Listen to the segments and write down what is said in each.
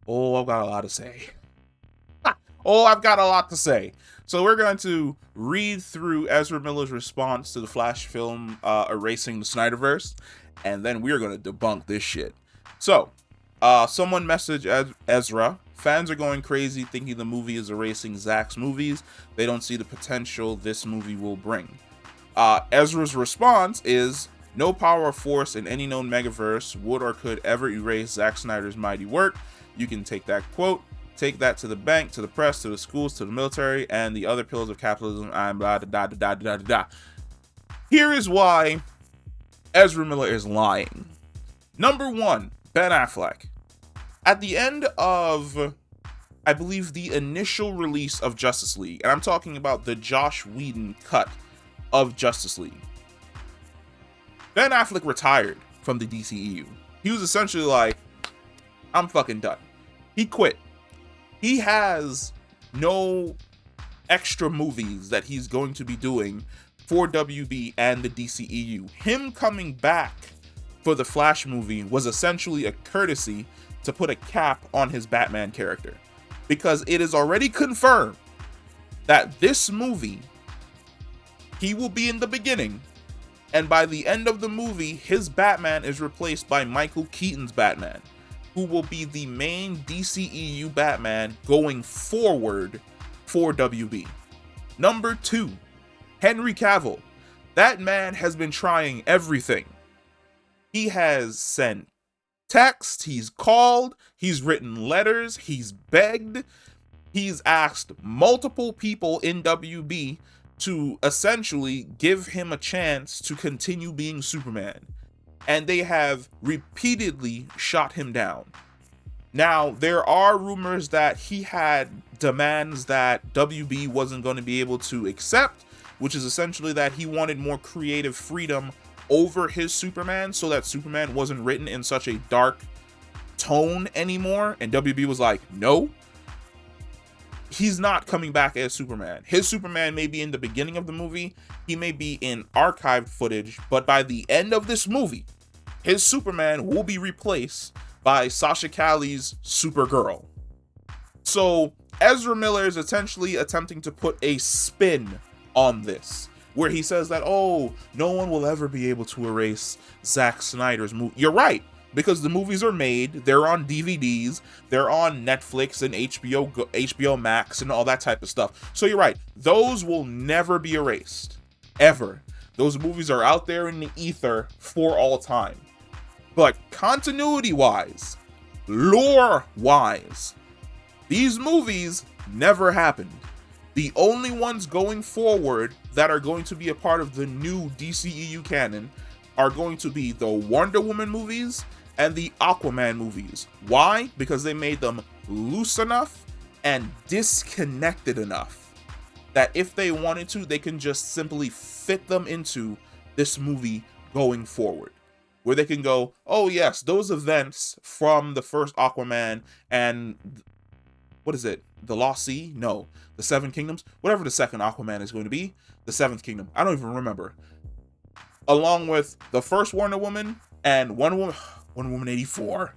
Oh, I've got a lot to say. Oh, I've got a lot to say. So we're going to read through Ezra Miller's response to the Flash film erasing the Snyderverse, and then we're going to debunk this shit. So, someone messaged Ezra. Fans are going crazy thinking the movie is erasing Zack's movies. They don't see the potential this movie will bring. Ezra's response is, no power or force in any known megaverse would or could ever erase Zack Snyder's mighty work. You can take that quote, take that to the bank, to the press, to the schools, to the military, and the other pillars of capitalism, and blah, da, da, da, da, da, da. Here is why Ezra Miller is lying. Number one, Ben Affleck. At the end of, I believe, the initial release of Justice League, and I'm talking about the Joss Whedon cut of Justice League, Ben Affleck retired from the DCEU. He was essentially like, I'm fucking done. He quit. He has no extra movies that he's going to be doing for WB and the DCEU. Him coming back for the Flash movie was essentially a courtesy to put a cap on his Batman character, because it is already confirmed that this movie, he will be in the beginning, and by the end of the movie, his Batman is replaced by Michael Keaton's Batman, who will be the main DCEU Batman going forward for WB. Number two, Henry Cavill. That man has been trying everything. He has sent text, he's called, he's written letters, he's begged, he's asked multiple people in WB to essentially give him a chance to continue being Superman. And they have repeatedly shot him down. Now, there are rumors that he had demands that WB wasn't going to be able to accept, which is essentially that he wanted more creative freedom over his Superman, so that Superman wasn't written in such a dark tone anymore. And WB was like, no. He's not coming back as Superman. His Superman may be in the beginning of the movie, he may be in archived footage, but by the end of this movie, his Superman will be replaced by Sasha Calle's Supergirl. So Ezra Miller is essentially attempting to put a spin on this, where he says that, oh, no one will ever be able to erase Zack Snyder's movie. You're right, because the movies are made, they're on DVDs, they're on Netflix and HBO Max and all that type of stuff. So you're right, those will never be erased, ever. Those movies are out there in the ether for all time. But continuity-wise, lore-wise, these movies never happened. The only ones going forward that are going to be a part of the new DCEU canon are going to be the Wonder Woman movies and the Aquaman movies. Why? Because they made them loose enough and disconnected enough that if they wanted to, they can just simply fit them into this movie going forward. Where they can go, oh yes, those events from the first Aquaman and, what is it? The Lost Sea? No. The Seven Kingdoms? Whatever the second Aquaman is going to be. The Seventh Kingdom. I don't even remember. Along with the first Wonder Woman and Wonder Woman 84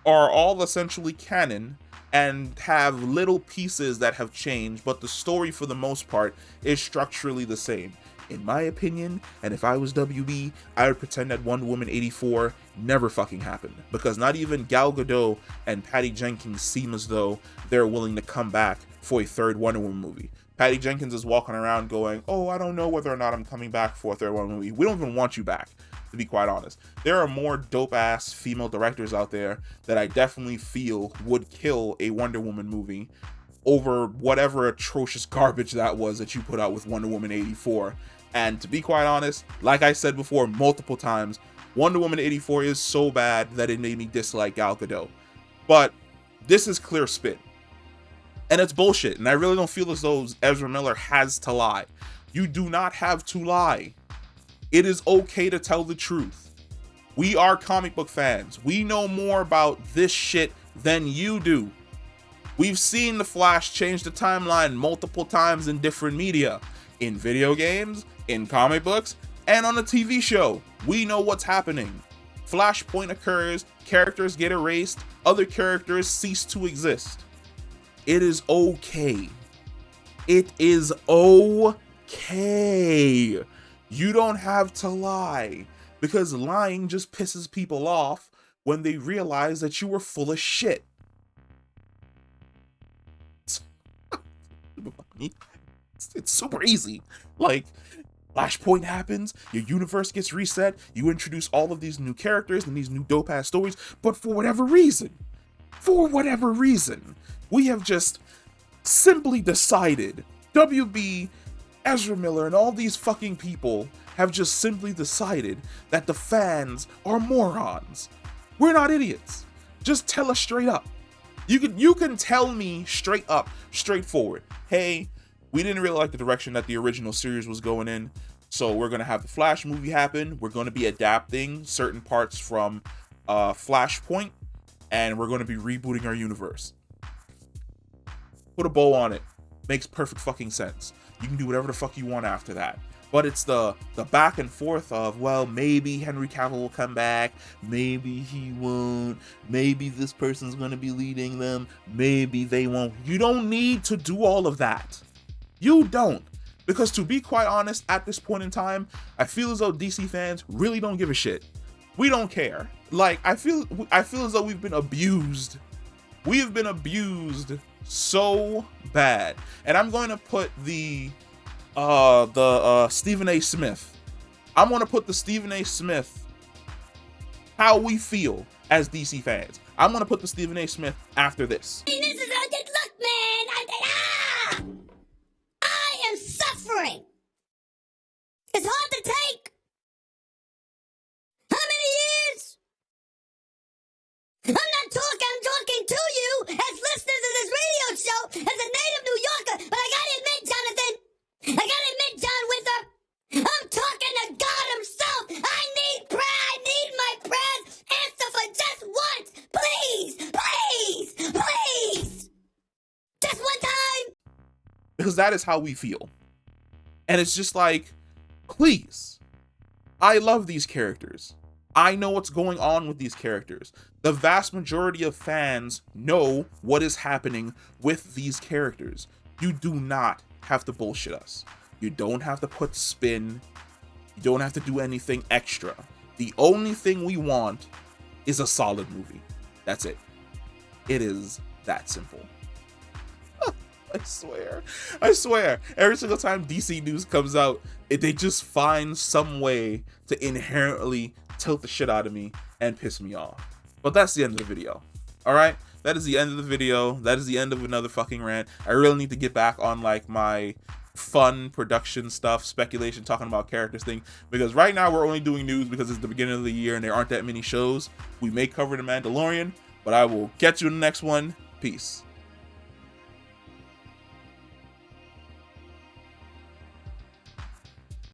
are all essentially canon and have little pieces that have changed, but the story for the most part is structurally the same. In my opinion, and if I was WB, I would pretend that Wonder Woman 84 never fucking happened, because not even Gal Gadot and Patty Jenkins seem as though they're willing to come back for a third Wonder Woman movie. Patty Jenkins is walking around going, oh, I don't know whether or not I'm coming back for a third Wonder Woman movie. We don't even want you back, to be quite honest. There are more dope-ass female directors out there that I definitely feel would kill a Wonder Woman movie over whatever atrocious garbage that was that you put out with Wonder Woman 84. And to be quite honest, like I said before multiple times, Wonder Woman 84 is so bad that it made me dislike Gal Gadot. But this is clear spin. And it's bullshit. And I really don't feel as though Ezra Miller has to lie. You do not have to lie. It is okay to tell the truth. We are comic book fans. We know more about this shit than you do. We've seen the Flash change the timeline multiple times in different media. In video games, in comic books, and on a TV show. We know what's happening. Flashpoint occurs, characters get erased, other characters cease to exist. It is okay. It is okay. You don't have to lie, because lying just pisses people off when they realize that you were full of shit. It's super easy. Like, Flashpoint happens, your universe gets reset, you introduce all of these new characters and these new dope ass stories, but for whatever reason, we have just simply decided, WB, Ezra Miller, and all these fucking people have just simply decided that the fans are morons. We're not idiots. Just tell us straight up. You can tell me straight up, straightforward, hey, we didn't really like the direction that the original series was going in, so we're going to have the Flash movie happen. We're going to be adapting certain parts from Flashpoint, and we're going to be rebooting our universe. Put a bow on it. Makes perfect fucking sense. You can do whatever the fuck you want after that. But it's the back and forth of, well, maybe Henry Cavill will come back, maybe he won't, maybe this person's going to be leading them, maybe they won't. You don't need to do all of that. You don't. Because to be quite honest, at this point in time, I feel as though DC fans really don't give a shit. We don't care. Like, I feel as though we've been abused. We have been abused so bad. And I'm going to put the Stephen A. Smith. I'm going to put the Stephen A. Smith, how we feel as DC fans. I'm going to put the Stephen A. Smith after this. This is a good look, man. I am suffering. It's hard to take. How many years? I'm talking to you as listeners of this radio show as a native New Yorker, but I gotta admit, Jonathan, John Winther, I'm talking to God himself. I need prayer. I need my prayers answered for just once. Please. Just one time. Because that is how we feel. And it's just like, please. I love these characters. I know what's going on with these characters. The vast majority of fans know what is happening with these characters. You do not have to bullshit us. You don't have to put spin. You don't have to do anything extra. The only thing we want is a solid movie. That's it. It is that simple. I swear. Every single time DC news comes out, they just find some way to inherently tilt the shit out of me and piss me off. But that's the end of the video. All right? That is the end of the video. That is the end of another fucking rant. I really need to get back on like my fun production stuff, speculation, talking about characters thing, because right now we're only doing news because it's the beginning of the year and there aren't that many shows. We may cover The Mandalorian, but I will catch you in the next one. Peace.